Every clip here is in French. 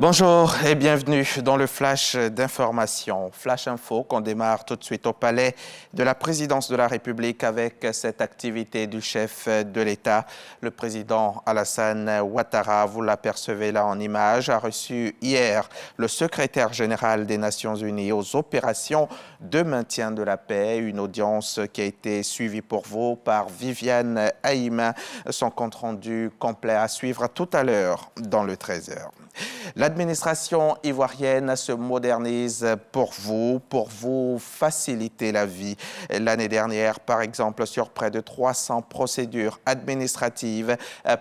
Bonjour et bienvenue dans le Flash d'information. Flash Info qu'on démarre tout de suite au palais de la présidence de la République avec cette activité du chef de l'État. Le président Alassane Ouattara, vous l'apercevez là en image, a reçu hier le secrétaire général des Nations Unies aux opérations de maintien de la paix. Une audience qui a été suivie pour vous par Viviane Haïma. Son compte-rendu complet à suivre tout à l'heure dans le 13h. L'administration ivoirienne se modernise pour vous faciliter la vie. L'année dernière, par exemple, sur près de 300 procédures administratives,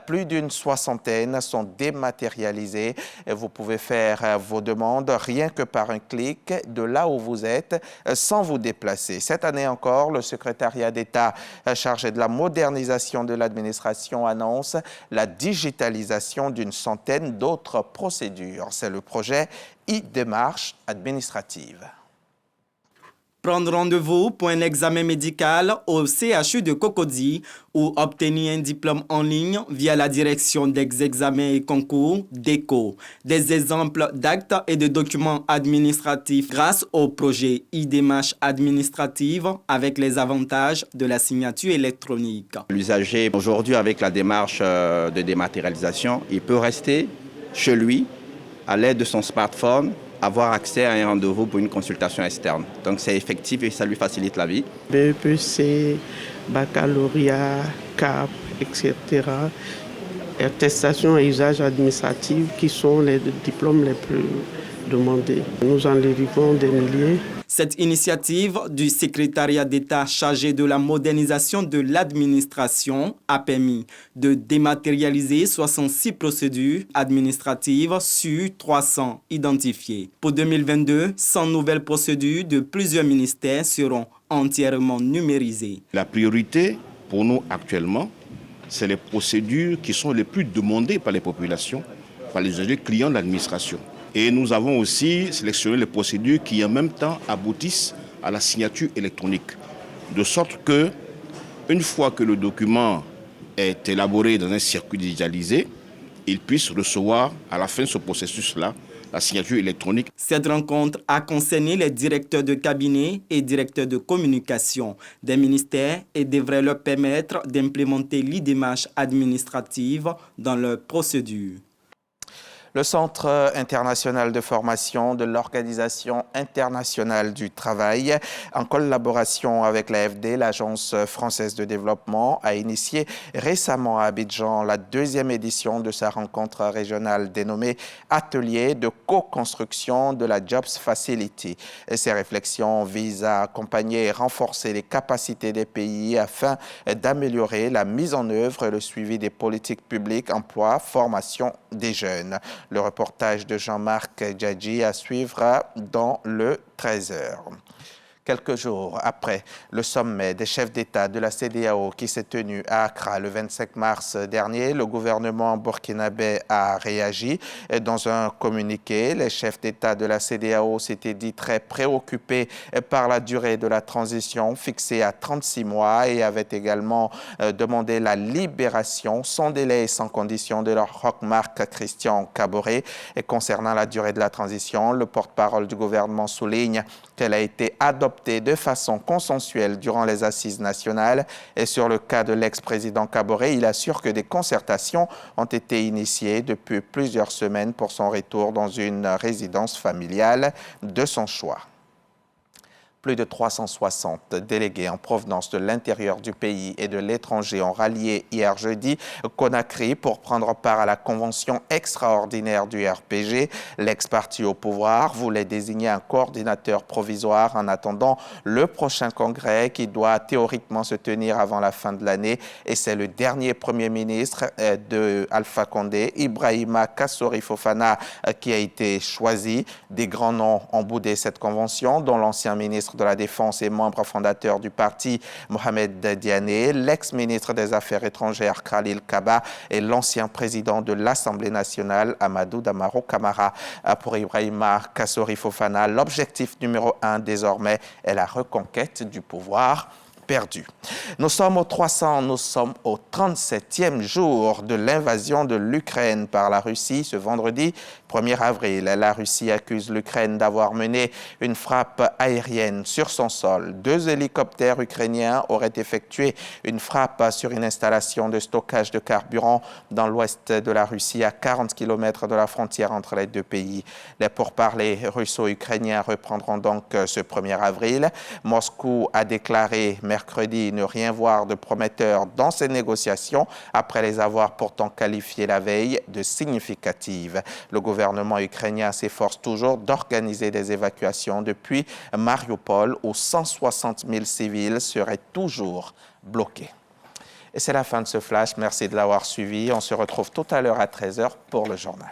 plus d'une soixantaine sont dématérialisées. Vous pouvez faire vos demandes rien que par un clic de là où vous êtes, sans vous déplacer. Cette année encore, le secrétariat d'État chargé de la modernisation de l'administration annonce la digitalisation d'une centaine d'autres procédures. C'est le projet e-démarche administrative. Prendre rendez-vous pour un examen médical au CHU de Cocody ou obtenir un diplôme en ligne via la direction des examens et concours DECO. Des exemples d'actes et de documents administratifs grâce au projet e-démarche administrative avec les avantages de la signature électronique. L'usager, aujourd'hui, avec la démarche de dématérialisation, il peut rester chez lui à l'aide de son smartphone, avoir accès à un rendez-vous pour une consultation externe. Donc c'est effectif et ça lui facilite la vie. BEPC, baccalauréat, CAP, etc. Attestation et usage administratif qui sont les diplômes les plus demandés. Nous en délivrons des milliers. Cette initiative du secrétariat d'État chargé de la modernisation de l'administration a permis de dématérialiser 66 procédures administratives sur 300 identifiées. Pour 2022, 100 nouvelles procédures de plusieurs ministères seront entièrement numérisées. La priorité pour nous actuellement, c'est les procédures qui sont les plus demandées par les populations, par les usagers clients de l'administration. Et nous avons aussi sélectionné les procédures qui en même temps aboutissent à la signature électronique. De sorte que, une fois que le document est élaboré dans un circuit digitalisé, il puisse recevoir à la fin de ce processus-là la signature électronique. Cette rencontre a concerné les directeurs de cabinet et directeurs de communication des ministères et devrait leur permettre d'implémenter l'e-démarche administrative dans leurs procédures. Le Centre international de formation de l'Organisation internationale du travail, en collaboration avec l'AFD, l'Agence française de développement, a initié récemment à Abidjan la deuxième édition de sa rencontre régionale dénommée Atelier de co-construction de la Jobs Facility. Ces réflexions visent à accompagner et renforcer les capacités des pays afin d'améliorer la mise en œuvre et le suivi des politiques publiques, emploi, formation des jeunes. Le reportage de Jean-Marc Djadji à suivre dans le 13h. Quelques jours après le sommet des chefs d'État de la CEDEAO qui s'est tenu à Accra le 25 mars dernier, le gouvernement burkinabé a réagi. Dans un communiqué, les chefs d'État de la CEDEAO s'étaient dit très préoccupés par la durée de la transition fixée à 36 mois et avaient également demandé la libération sans délai et sans condition de leur rock-marque Christian Kaboré. Et concernant la durée de la transition, le porte-parole du gouvernement souligne qu'elle a été adoptée de façon consensuelle durant les assises nationales. Et sur le cas de l'ex-président Kaboré, il assure que des concertations ont été initiées depuis plusieurs semaines pour son retour dans une résidence familiale de son choix. Plus de 360 délégués en provenance de l'intérieur du pays et de l'étranger ont rallié hier jeudi Conakry pour prendre part à la convention extraordinaire du RPG. L'ex-parti au pouvoir voulait désigner un coordinateur provisoire en attendant le prochain congrès qui doit théoriquement se tenir avant la fin de l'année. Et c'est le dernier premier ministre de Alpha Condé, Ibrahima Kassori Fofana, qui a été choisi. Des grands noms ont boudé cette convention, dont l'ancien ministre de la Défense et membre fondateur du parti, Mohamed Diané, l'ex-ministre des Affaires étrangères, Khalil Kaba, et l'ancien président de l'Assemblée nationale, Amadou Damaro Camara. Pour Ibrahima Kassori Fofana, l'objectif numéro 1 désormais est la reconquête du pouvoir perdu. Nous sommes au 37e jour de l'invasion de l'Ukraine par la Russie ce vendredi 1er avril. La Russie accuse l'Ukraine d'avoir mené une frappe aérienne sur son sol. 2 hélicoptères ukrainiens auraient effectué une frappe sur une installation de stockage de carburant dans l'ouest de la Russie, à 40 km de la frontière entre les deux pays. Les pourparlers russo-ukrainiens reprendront donc ce 1er avril. Moscou a déclaré mercredi ne rien voir de prometteur dans ces négociations après les avoir pourtant qualifiées la veille de significatives. Le gouvernement ukrainien s'efforce toujours d'organiser des évacuations depuis Mariupol où 160 000 civils seraient toujours bloqués. Et c'est la fin de ce flash. Merci de l'avoir suivi. On se retrouve tout à l'heure à 13h pour le journal.